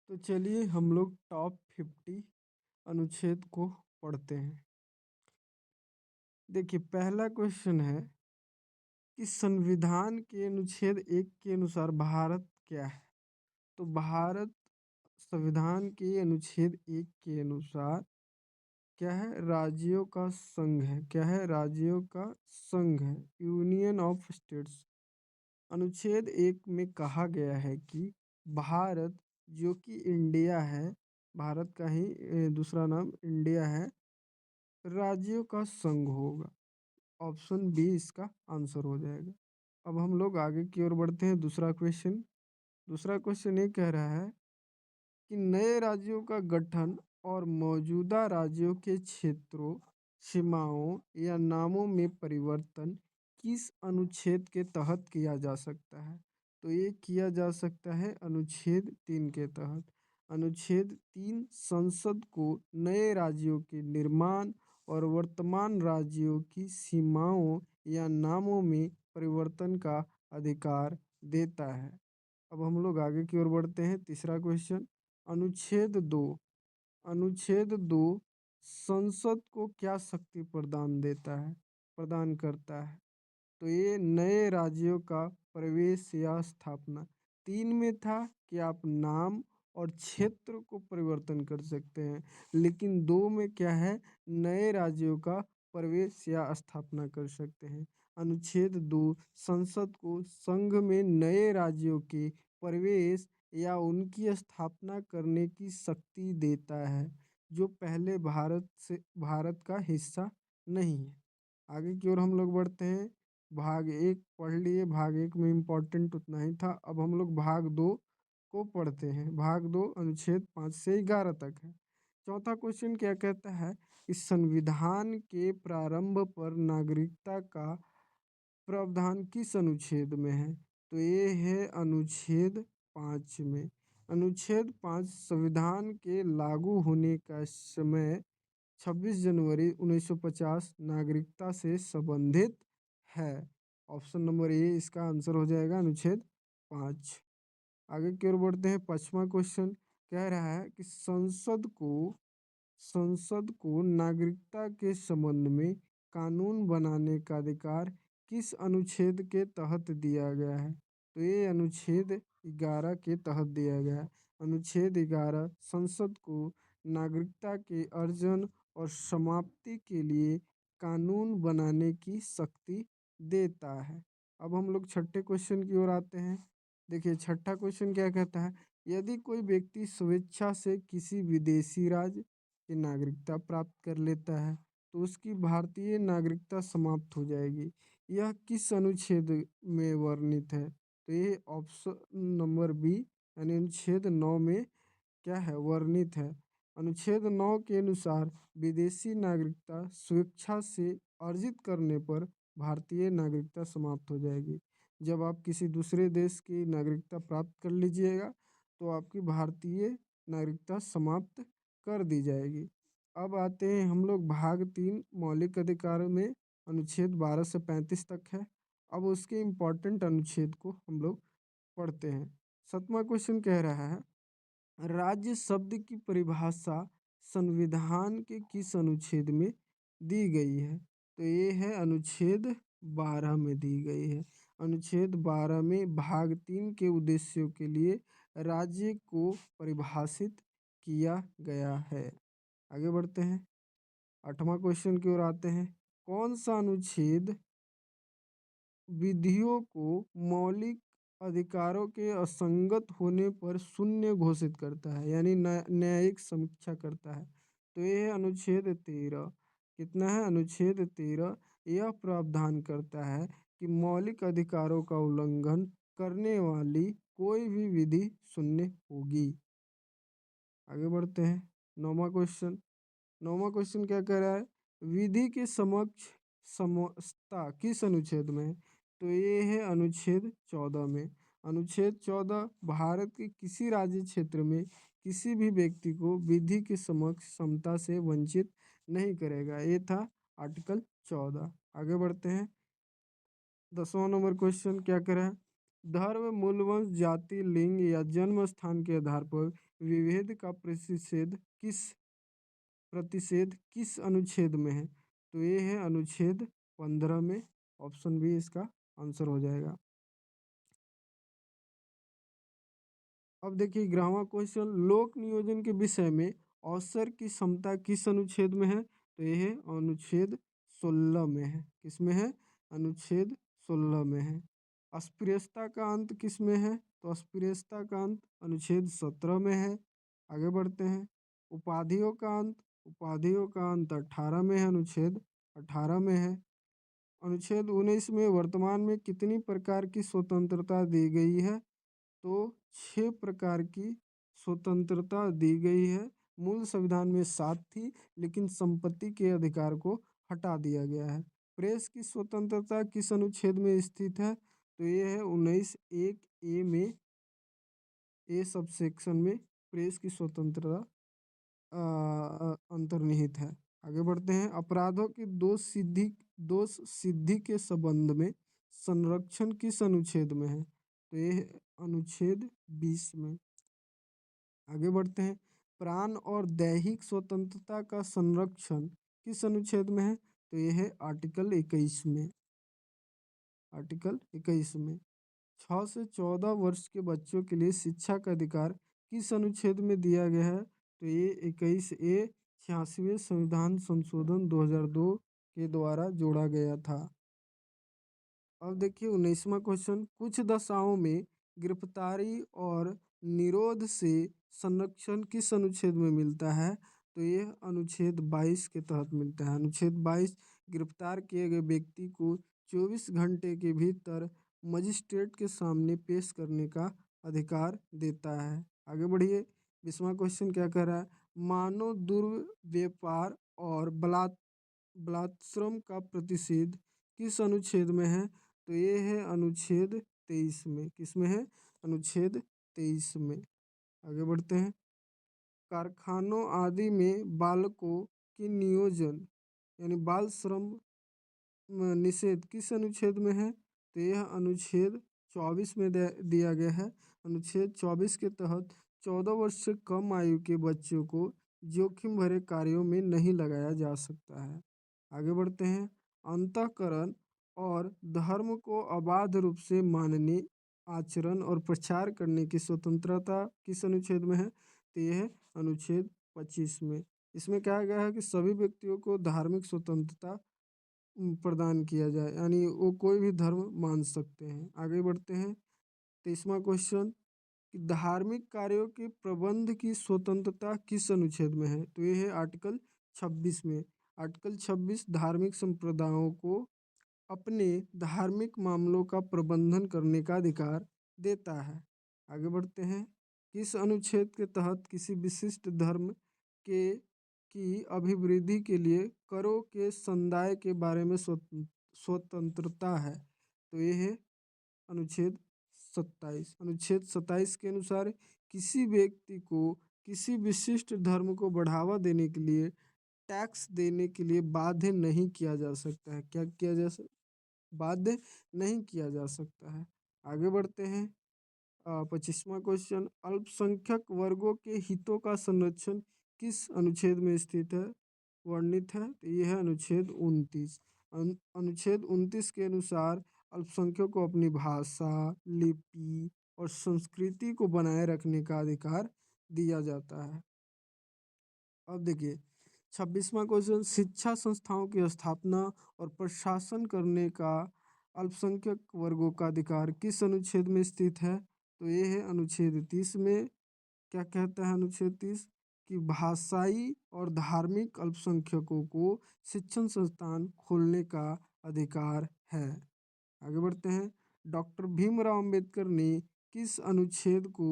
तो चलिए हम लोग टॉप 50 अनुच्छेद को पढ़ते हैं। देखिए पहला क्वेश्चन है कि संविधान के अनुच्छेद 1 के अनुसार भारत क्या है? तो भारत संविधान के अनुच्छेद 1 के अनुसार क्या है? राज्यों का संघ है। क्या है? राज्यों का संघ है, यूनियन ऑफ स्टेट्स। अनुच्छेद 1 में कहा गया है कि भारत जो कि इंडिया है, भारत का ही दूसरा नाम इंडिया है, राज्यों का संघ होगा। ऑप्शन बी इसका आंसर हो जाएगा। अब हम लोग आगे की ओर बढ़ते हैं। दूसरा क्वेश्चन ये कह रहा है कि नए राज्यों का गठन और मौजूदा राज्यों के क्षेत्रों, सीमाओं या नामों में परिवर्तन किस अनुच्छेद के तहत किया जा सकता है? तो ये किया जा सकता है अनुच्छेद 3 के तहत। अनुच्छेद 3 संसद को नए राज्यों के निर्माण और वर्तमान राज्यों की सीमाओं या नामों में परिवर्तन का अधिकार देता है। अब हम लोग आगे की ओर बढ़ते हैं। तीसरा क्वेश्चन, अनुच्छेद 2। अनुच्छेद 2 संसद को क्या शक्ति प्रदान करता है? तो ये नए राज्यों का प्रवेश या स्थापना। 3 में था कि आप नाम और क्षेत्र को परिवर्तन कर सकते हैं, लेकिन 2 में क्या है? नए राज्यों का प्रवेश या स्थापना कर सकते हैं। अनुच्छेद 2 संसद को संघ में नए राज्यों के प्रवेश या उनकी स्थापना करने की शक्ति देता है, जो पहले भारत का हिस्सा नहीं है। आगे की ओर हम लोग बढ़ते हैं। भाग 1 पढ़ लिए, भाग 1 में इम्पोर्टेंट उतना ही था। अब हम लोग भाग 2 को पढ़ते हैं। भाग 2 अनुच्छेद 5 से 11 तक है। चौथा क्वेश्चन क्या कहता है कि संविधान के प्रारंभ पर नागरिकता का प्रावधान किस अनुच्छेद में है? तो ये है अनुच्छेद 5 में। अनुच्छेद 5 संविधान के लागू होने का समय 26 जनवरी 1950 नागरिकता से संबंधित है। ऑप्शन नंबर ए इसका आंसर हो जाएगा, अनुच्छेद 5। आगे की ओर बढ़ते हैं। पांचवा क्वेश्चन कह रहा है कि संसद को नागरिकता के संबंध में कानून बनाने का अधिकार किस अनुच्छेद के तहत दिया गया है? तो ये अनुच्छेद 11 के तहत दिया गया है। अनुच्छेद 11 संसद को नागरिकता के अर्जन और समाप्ति के लिए कानून बनाने की शक्ति देता है। अब हम लोग छठे क्वेश्चन की ओर आते हैं। देखिए छठा क्वेश्चन क्या कहता है, यदि कोई व्यक्ति स्वेच्छा से किसी विदेशी राज्य की नागरिकता प्राप्त कर लेता है तो उसकी भारतीय नागरिकता समाप्त हो जाएगी। यह किस अनुच्छेद में वर्णित है? तो ये ऑप्शन नंबर बी यानी अनुच्छेद 9 में क्या है? वर्णित है। अनुच्छेद 9 के अनुसार विदेशी नागरिकता स्वेच्छा से अर्जित करने पर भारतीय नागरिकता समाप्त हो जाएगी। जब आप किसी दूसरे देश की नागरिकता प्राप्त कर लीजिएगा तो आपकी भारतीय नागरिकता समाप्त कर दी जाएगी। अब आते हैं हम लोग भाग 3 मौलिक अधिकारों में। अनुच्छेद 12 से 35 तक है। अब उसके इम्पोर्टेंट अनुच्छेद को हम लोग पढ़ते हैं। 7वां क्वेश्चन कह रहा है, राज्य शब्द की परिभाषा संविधान के किस अनुच्छेद में दी गई है? तो ये है अनुच्छेद 12 में दी गई है। अनुच्छेद 12 में भाग 3 के उद्देश्यों के लिए राज्य को परिभाषित किया गया है। आगे बढ़ते हैं। 8वां क्वेश्चन की ओर आते हैं। कौन सा अनुच्छेद विधियों को मौलिक अधिकारों के असंगत होने पर शून्य घोषित करता है, यानी न्यायिक समीक्षा करता है? तो ये है अनुच्छेद 13। कितना है? अनुच्छेद 13। यह प्रावधान करता है कि मौलिक अधिकारों का उल्लंघन करने वाली कोई भी विधि शून्य होगी। आगे बढ़ते हैं। 9वां क्वेश्चन क्या कह रहा है, विधि के समक्ष समता किस अनुच्छेद में है? तो ये है अनुच्छेद 14 में। अनुच्छेद 14 भारत के किसी राज्य क्षेत्र में किसी भी व्यक्ति को विधि के समक्ष समता से वंचित नहीं करेगा। ये था आर्टिकल 14। आगे बढ़ते हैं। 10वां नंबर क्वेश्चन क्या कह रहा है, धर्म, मूल वंश, जाति, लिंग या जन्म स्थान के आधार पर विभेद का प्रतिषेध किस अनुच्छेद में है? तो ये है अनुच्छेद 15 में। ऑप्शन बी इसका आंसर हो जाएगा। अब देखिए 11वां क्वेश्चन, लोक नियोजन के विषय में अवसर की समता किस अनुच्छेद में है? तो ये है अनुच्छेद 16 में है। किस में है? अनुच्छेद 16 में है। अस्पृश्यता का अंत किस में है? तो अस्पृश्यता का अंत अनुच्छेद 17 में है। आगे बढ़ते हैं। उपाधियों का अंत 18 में है, अनुच्छेद 18 में है। अनुच्छेद 19 में वर्तमान में कितनी प्रकार की स्वतंत्रता दी गई है? तो 6 प्रकार की स्वतंत्रता दी गई है। मूल संविधान में 7 थी, लेकिन संपत्ति के अधिकार को हटा दिया गया है। प्रेस की स्वतंत्रता किस अनुच्छेद में स्थित है? तो ये है 19(1)(a) में, ए सब सेक्शन में प्रेस की स्वतंत्रता अंतर्निहित है। आगे बढ़ते हैं। अपराधों की दोष सिद्धि के संबंध में संरक्षण किस अनुच्छेद में है? तो ये है अनुच्छेद 20 में। आगे बढ़ते हैं। प्राण और दैहिक स्वतंत्रता का संरक्षण किस अनुच्छेद में है? तो ये है आर्टिकल 21 में। आर्टिकल 21 में। 6 से 14 वर्ष के बच्चों के लिए शिक्षा का अधिकार किस अनुच्छेद में दिया गया है? तो ये 21(a) 86वें संविधान संशोधन 2002 के द्वारा जोड़ा गया था। अब देखिए 19वां क्वेश्चन, कुछ दशाओं में गिरफ्तारी और निरोध से संरक्षण किस अनुच्छेद में मिलता है? तो ये अनुच्छेद 22 के तहत मिलता है। अनुच्छेद 22 गिरफ्तार किए गए व्यक्ति को 24 घंटे के भीतर मजिस्ट्रेट के सामने पेश करने का अधिकार देता है। आगे बढ़िए। 20वां क्वेश्चन क्या कह रहा है? मानव दुर्व्यापार और बलात्श्रम का प्रतिषेध किस अनुच्छेद में है? तो ये है अनुच्छेद 23 में। किस में है? अनुच्छेद 23 में। आगे बढ़ते हैं। कारखानों आदि में बालकों के नियोजन यानी बाल श्रम निषेध किस अनुच्छेद में है? तो यह अनुच्छेद 24 में दिया गया है। अनुच्छेद 24 के तहत 14 वर्ष से कम आयु के बच्चों को जोखिम भरे कार्यों में नहीं लगाया जा सकता है। आगे बढ़ते हैं। अंतःकरण और धर्म को अबाध रूप से मानने, आचरण और प्रचार करने की स्वतंत्रता किस अनुच्छेद में है? तो यह है अनुच्छेद 25 में। इसमें कहा गया है कि सभी व्यक्तियों को धार्मिक स्वतंत्रता प्रदान किया जाए, यानी वो कोई भी धर्म मान सकते हैं। आगे बढ़ते हैं। 23वां क्वेश्चन, कि धार्मिक कार्यों के प्रबंध की स्वतंत्रता किस अनुच्छेद में है? तो ये है आर्टिकल 26 में। आर्टिकल 26 धार्मिक संप्रदायों को अपने धार्मिक मामलों का प्रबंधन करने का अधिकार देता है। आगे बढ़ते हैं। किस अनुच्छेद के तहत किसी विशिष्ट धर्म के की अभिवृद्धि के लिए करों के संदाय के बारे में स्वतंत्रता है? तो ये है अनुच्छेद 27। अनुच्छेद 27 के अनुसार किसी व्यक्ति को किसी विशिष्ट धर्म को बढ़ावा देने के लिए टैक्स देने के लिए बाध्य नहीं किया जा सकता है। क्या किया जा सकता? बाध्य नहीं किया जा सकता है। आगे बढ़ते हैं। 25वां क्वेश्चन, अल्पसंख्यक वर्गों के हितों का संरक्षण किस अनुच्छेद में स्थित है, वर्णित है? तो यह है अनुच्छेद 29। अनुच्छेद 29 के अनुसार अल्पसंख्यकों को अपनी भाषा, लिपि और संस्कृति को बनाए रखने का अधिकार दिया जाता है। अब देखिए 26वां क्वेश्चन, शिक्षा संस्थाओं की स्थापना और प्रशासन करने का अल्पसंख्यक वर्गों का अधिकार किस अनुच्छेद में स्थित है? तो ये है अनुच्छेद 30 में। क्या कहता है अनुच्छेद 30? कि भाषाई और धार्मिक अल्पसंख्यकों को शिक्षण संस्थान खोलने का अधिकार है। आगे बढ़ते हैं। डॉक्टर भीमराव अंबेडकर ने किस अनुच्छेद को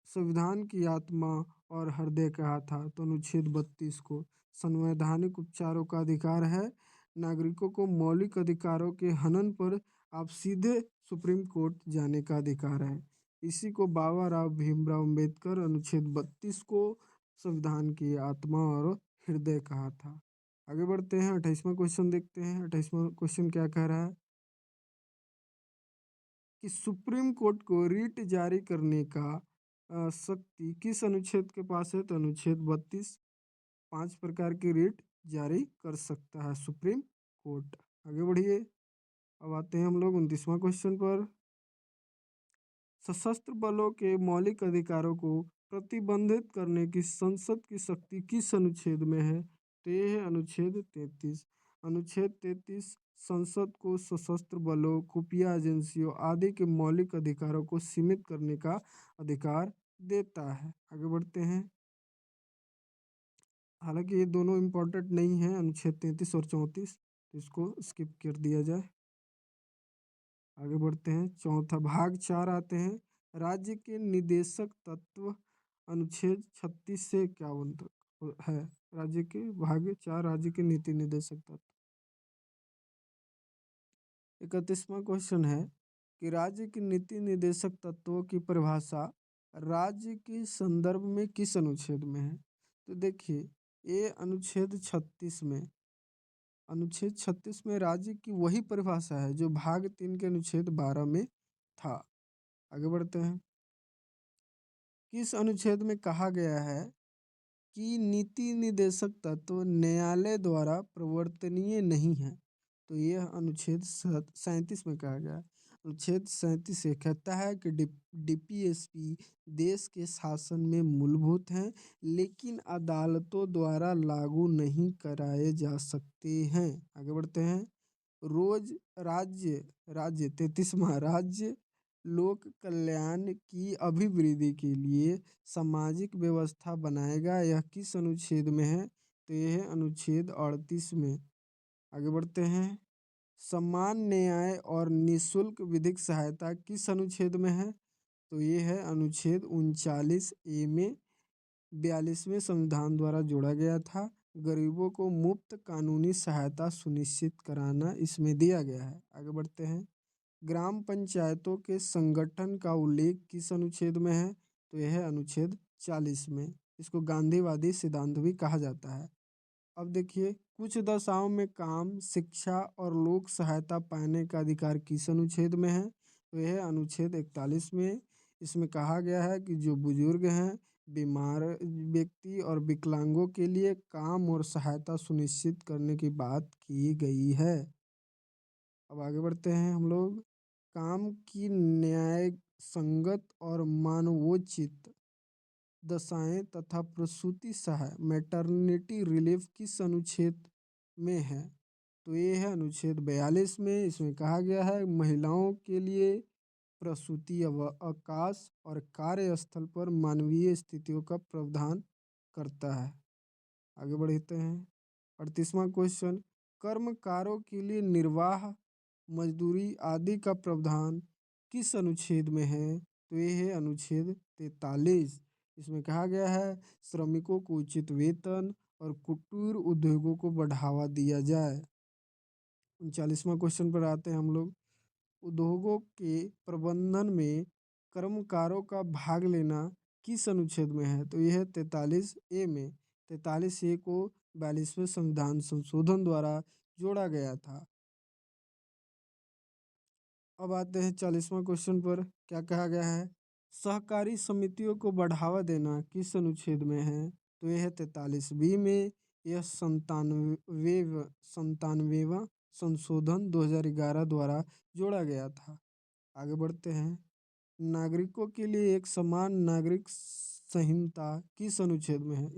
संविधान की आत्मा और हृदय कहा था? तो अनुच्छेद 32 को। संवैधानिक उपचारों का अधिकार है। नागरिकों को मौलिक अधिकारों के हनन पर आप सीधे सुप्रीम कोर्ट जाने का अधिकार है। इसी को बाबा राव भीमराव अंबेडकर अनुच्छेद 32 को संविधान की आत्मा और हृदय कहा था। आगे बढ़ते हैं। 28वां क्वेश्चन देखते हैं। 28वां क्वेश्चन क्या कह रहा है? कि सुप्रीम कोर्ट को रिट जारी करने का शक्ति किस अनुच्छेद के पास है? तो अनुच्छेद 32। 5 प्रकार की रिट जारी कर सकता है सुप्रीम कोर्ट। आगे बढ़िए। अब आते हैं हम लोग 29वां क्वेश्चन पर। सशस्त्र बलों के मौलिक अधिकारों को प्रतिबंधित करने की संसद की शक्ति किस अनुच्छेद में है? तो ये है अनुच्छेद 33। अनुच्छेद 33 संसद को सशस्त्र बलों, खुफिया एजेंसियों आदि के मौलिक अधिकारों को सीमित करने का अधिकार देता है। आगे बढ़ते हैं। हालांकि ये दोनों इम्पोर्टेंट नहीं है, अनुच्छेद 33 और 34, तो इसको स्किप कर दिया जाए। आगे बढ़ते हैं। चौथा भाग 4 आते हैं। राज्य के निदेशक तत्व अनुच्छेद 36 से 51 तक है। राज्य के भाग 4 राज्य के नीति निदेशक तत्व। 31वां क्वेश्चन है कि राज्य के नीति निदेशक तत्वों की परिभाषा राज्य के संदर्भ में किस अनुच्छेद में है? तो देखिए, ये अनुच्छेद 36 में राज्य की वही परिभाषा है जो भाग 3 के अनुच्छेद 12 में था। आगे बढ़ते हैं। किस अनुच्छेद में कहा गया है कि नीति निदेशक तत्व न्यायालय द्वारा प्रवर्तनीय नहीं है? तो यह अनुच्छेद 37 में कहा गया है। अनुच्छेद 37 ये कहता है कि डीपीएसपी देश के शासन में मूलभूत हैं, लेकिन अदालतों द्वारा लागू नहीं कराए जा सकते हैं। आगे बढ़ते हैं। रोज राज्य राज्य 33वां राज्य लोक कल्याण की अभिवृद्धि के लिए सामाजिक व्यवस्था बनाएगा। यह किस अनुच्छेद में है? तो यह है अनुच्छेद 38 में। आगे बढ़ते हैं। समान न्याय और निःशुल्क विधिक सहायता किस अनुच्छेद में है? तो ये है अनुच्छेद 39A में। 42वें संविधान द्वारा जोड़ा गया था। गरीबों को मुफ्त कानूनी सहायता सुनिश्चित कराना इसमें दिया गया है। आगे बढ़ते हैं। ग्राम पंचायतों के संगठन का उल्लेख किस अनुच्छेद में है? तो यह है अनुच्छेद 40 में। इसको गांधीवादी सिद्धांत भी कहा जाता है। अब देखिए, कुछ दशाओं में काम, शिक्षा और लोक सहायता पाने का अधिकार किस अनुच्छेद में है? तो यह है अनुच्छेद 41 में। इसमें कहा गया है कि जो बुजुर्ग हैं, बीमार व्यक्ति और विकलांगों के लिए काम और सहायता सुनिश्चित करने की बात की गई है। अब आगे बढ़ते हैं हम लोग। काम की न्याय संगत और मानवोचित दशाएं तथा प्रसूति सहाय मैटरनिटी रिलीफ किस अनुच्छेद में है? तो ये है अनुच्छेद 42 में। इसमें कहा गया है महिलाओं के लिए प्रसूति अवकाश और कार्यस्थल पर मानवीय स्थितियों का प्रावधान करता है। आगे बढ़ते हैं। 38वां क्वेश्चन, कर्मकारों के लिए निर्वाह, मजदूरी आदि का प्रावधान किस अनुच्छेद में है? तो ये है अनुच्छेद 43। इसमें कहा गया है श्रमिकों को उचित वेतन और कुटीर उद्योगों को बढ़ावा दिया जाए। 39वां क्वेश्चन पर आते हैं हम लोग। उद्योगों के प्रबंधन में कर्मकारों का भाग लेना किस अनुच्छेद में है? तो यह है 43A में। 43A को 42वें संविधान संशोधन द्वारा जोड़ा गया था। अब आते हैं 40वां क्वेश्चन पर। क्या कहा गया है? सहकारी समितियों को बढ़ावा देना किस अनुच्छेद में है? तो यह है 43B में। यह 97वां संशोधन 2011 द्वारा जोड़ा गया था। आगे बढ़ते हैं। नागरिकों के लिए एक समान नागरिक संहिता किस अनुच्छेद में है?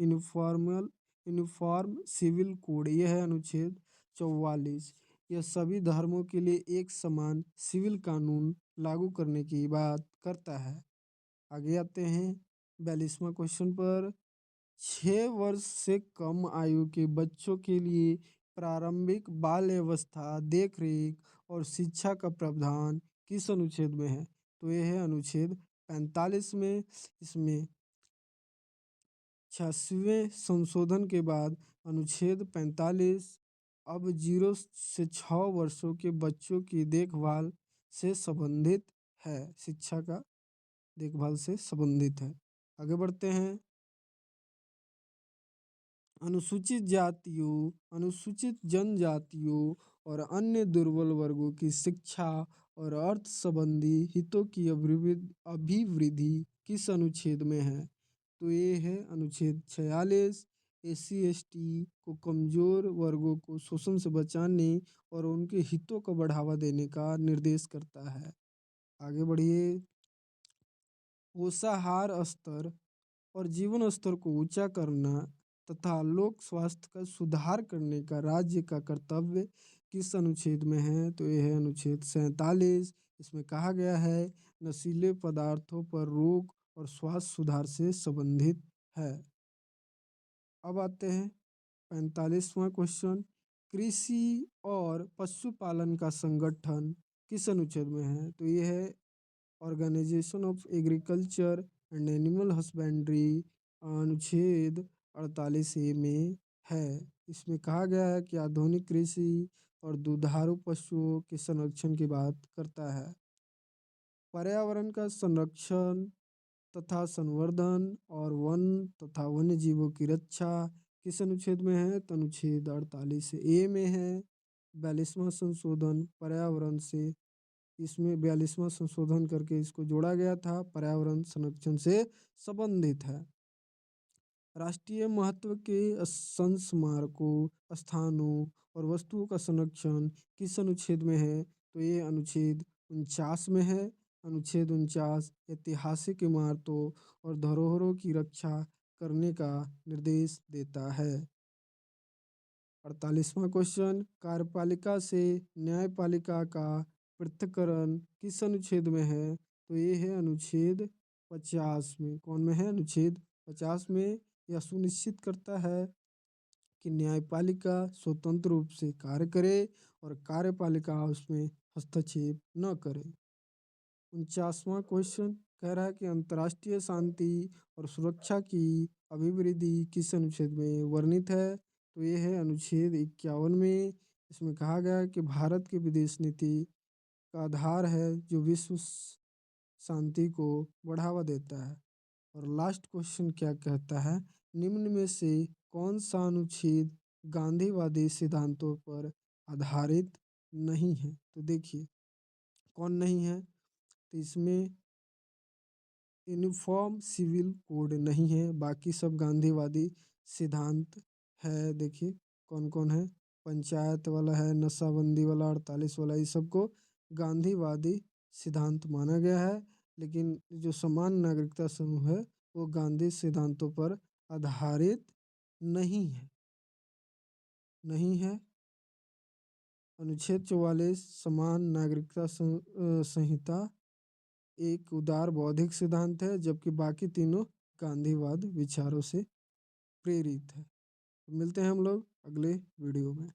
यूनिफॉर्म सिविल कोड, यह है अनुच्छेद 44। यह सभी धर्मों के लिए एक समान सिविल कानून लागू करने की बात करता है। आगे आते हैं 42वां क्वेश्चन पर। 6 वर्ष से कम आयु के बच्चों के लिए प्रारंभिक बाल्यावस्था, देखरेख और शिक्षा का प्रावधान किस अनुच्छेद में है? तो यह है अनुच्छेद 45 में। इसमें 86वें संशोधन के बाद अनुच्छेद 45 अब 0 से 6 वर्षों के बच्चों की देखभाल से संबंधित है। शिक्षा का देखभाल से संबंधित है। आगे बढ़ते हैं। अनुसूचित जातियों, अनुसूचित जनजातियों और अन्य दुर्बल वर्गों की शिक्षा और अर्थ संबंधी हितों की अभिवृद्धि किस अनुच्छेद में है? तो ये है अनुच्छेद 46। SC/ST को कमजोर वर्गों को शोषण से बचाने और उनके हितों को बढ़ावा देने का निर्देश करता है। आगे बढ़िए। पोषाहार स्तर और जीवन स्तर को ऊंचा करना तथा लोक स्वास्थ्य का सुधार करने का राज्य का कर्तव्य किस अनुच्छेद में है? तो यह है अनुच्छेद 47। इसमें कहा गया है नशीले पदार्थों पर रोक और स्वास्थ्य सुधार से संबंधित है। अब आते हैं 45वां क्वेश्चन। कृषि और पशुपालन का संगठन किस अनुच्छेद में है? तो ये है organization of agriculture and animal husbandry अनुच्छेद 48A में है। इसमें कहा गया है कि आधुनिक कृषि और दुधारू पशुओं के संरक्षण की बात करता है। पर्यावरण का संरक्षण तथा संवर्धन और वन तथा वन्य जीवों की रक्षा किस अनुच्छेद में है? तो अनुच्छेद 48A में है। 42वां संशोधन पर्यावरण से, इसमें 42वां संशोधन करके इसको जोड़ा गया था, पर्यावरण संरक्षण से संबंधित है। राष्ट्रीय महत्व के संस्मारकों, स्थानों और वस्तुओं का संरक्षण किस अनुच्छेद में है? तो ये अनुच्छेद 49 में है। अनुच्छेद 49 ऐतिहासिक इमारतों और धरोहरों की रक्षा करने का निर्देश देता है। 48वां क्वेश्चन। कार्यपालिका से न्यायपालिका का पृथक्करण किस अनुच्छेद में है? तो ये है अनुच्छेद 50 में। कौन में है? अनुच्छेद 50 में। यह सुनिश्चित करता है कि न्यायपालिका स्वतंत्र रूप से कार्य करे और कार्यपालिका उसमें हस्तक्षेप न करे। 49वां क्वेश्चन कह रहा है कि अंतर्राष्ट्रीय शांति और सुरक्षा की अभिवृद्धि किस अनुच्छेद में वर्णित है? तो ये है अनुच्छेद 51 में। इसमें कहा गया है कि भारत की विदेश नीति का आधार है जो विश्व शांति को बढ़ावा देता है। और लास्ट क्वेश्चन क्या कहता है? निम्न में से कौन सा अनुच्छेद गांधीवादी सिद्धांतों पर आधारित नहीं है? तो देखिए कौन नहीं है। तो इसमें यूनिफॉर्म सिविल कोड नहीं है, बाकी सब गांधीवादी सिद्धांत है। देखिए कौन कौन है। पंचायत वाला है, नशाबंदी वाला, 48 वाला, ये सबको गांधीवादी सिद्धांत माना गया है। लेकिन जो समान नागरिकता समूह है वो गांधी सिद्धांतों पर आधारित नहीं है। नहीं है। अनुच्छेद 44 समान नागरिकता संहिता एक उदार बौद्धिक सिद्धांत है, जबकि बाकी तीनों गांधीवाद विचारों से प्रेरित है। मिलते हैं हम लोग अगले वीडियो में।